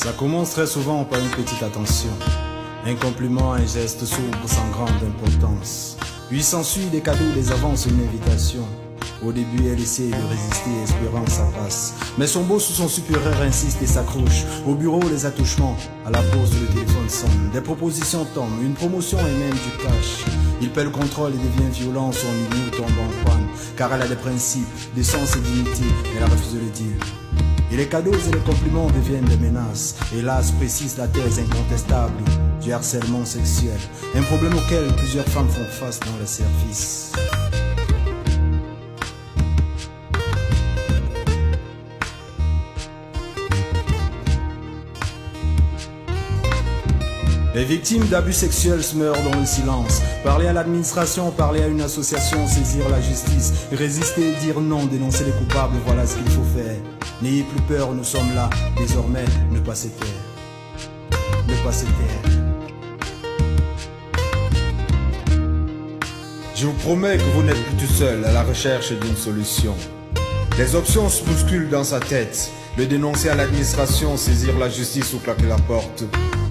Ça commence très souvent par une petite attention, un compliment, un geste sobre sans grande importance. Puis s'ensuit des cadeaux, des avances, une invitation. Au début, elle essaie de résister, espérant que ça passe. Mais son boss ou son supérieur insiste et s'accroche. Au bureau, les attouchements. À la pause, le téléphone sonne. Des propositions tombent, une promotion et même du cash. Il perd le contrôle et devient violent, son milieu tombe en panne. Car elle a des principes, des sens et dignité, elle refuse de le dire. Et les cadeaux et les compliments deviennent des menaces. Hélas, précise la thèse incontestable du harcèlement sexuel. Un problème auquel plusieurs femmes font face dans les services. Les victimes d'abus sexuels se meurent dans le silence. Parler à l'administration, parler à une association, saisir la justice, résister, dire non, dénoncer les coupables, voilà ce qu'il faut faire. N'ayez plus peur, nous sommes là, désormais, ne pas se taire. Ne pas se taire. Je vous promets que vous n'êtes plus tout seul à la recherche d'une solution. Les options se bousculent dans sa tête. Le dénoncer à l'administration, saisir la justice ou claquer la porte.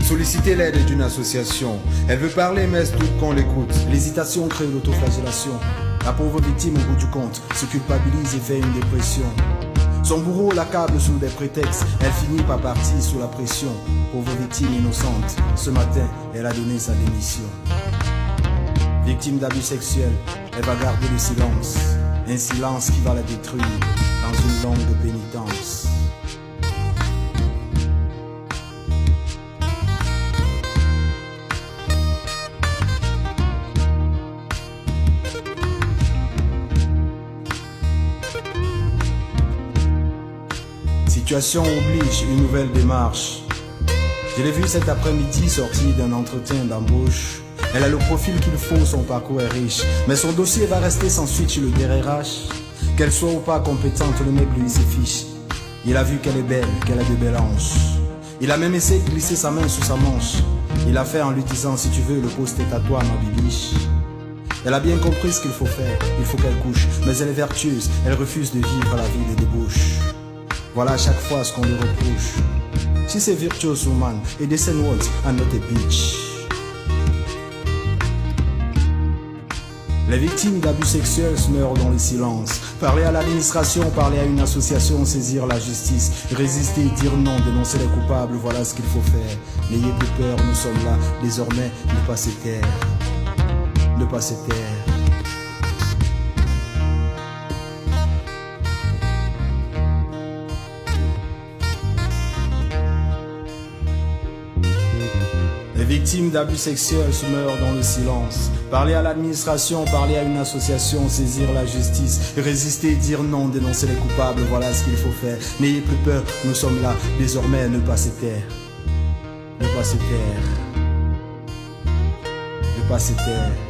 Solliciter l'aide d'une association. Elle veut parler mais est-ce qu'on l'écoute? L'hésitation crée l'autoflagellation. La pauvre victime au bout du compte se culpabilise et fait une dépression. Son bourreau l'accable sous des prétextes. Elle finit par partir sous la pression. Pauvre victime innocente. Ce matin, elle a donné sa démission. Victime d'abus sexuels, elle va garder le silence. Un silence qui va la détruire dans une longue pénitence. Situation oblige une nouvelle démarche. Je l'ai vue cet après-midi sortie d'un entretien d'embauche. Elle a le profil qu'il faut, son parcours est riche. Mais son dossier va rester sans suite chez le DRH. Qu'elle soit ou pas compétente, le mec lui se fiche. Il a vu qu'elle est belle, qu'elle a de belles hanches. Il a même essayé de glisser sa main sous sa manche. Il a fait en lui disant, si tu veux, le poste est à toi, ma bibiche. Elle a bien compris ce qu'il faut faire, il faut qu'elle couche. Mais elle est vertueuse, elle refuse de vivre la vie des débauches. Voilà à chaque fois ce qu'on lui reproche. She's a virtuous woman, a decent words and not a bitch. Les victimes d'abus sexuels se meurent dans le silence. Parler à l'administration, parler à une association, saisir la justice, résister, dire non, dénoncer les coupables, voilà ce qu'il faut faire. N'ayez plus peur, nous sommes là, désormais, ne pas se taire. Ne pas se taire. Les victimes d'abus sexuels se meurent dans le silence. Parler à l'administration, parler à une association, saisir la justice, résister, dire non, dénoncer les coupables, voilà ce qu'il faut faire. N'ayez plus peur, nous sommes là, désormais ne pas se taire. Ne pas se taire. Ne pas se taire.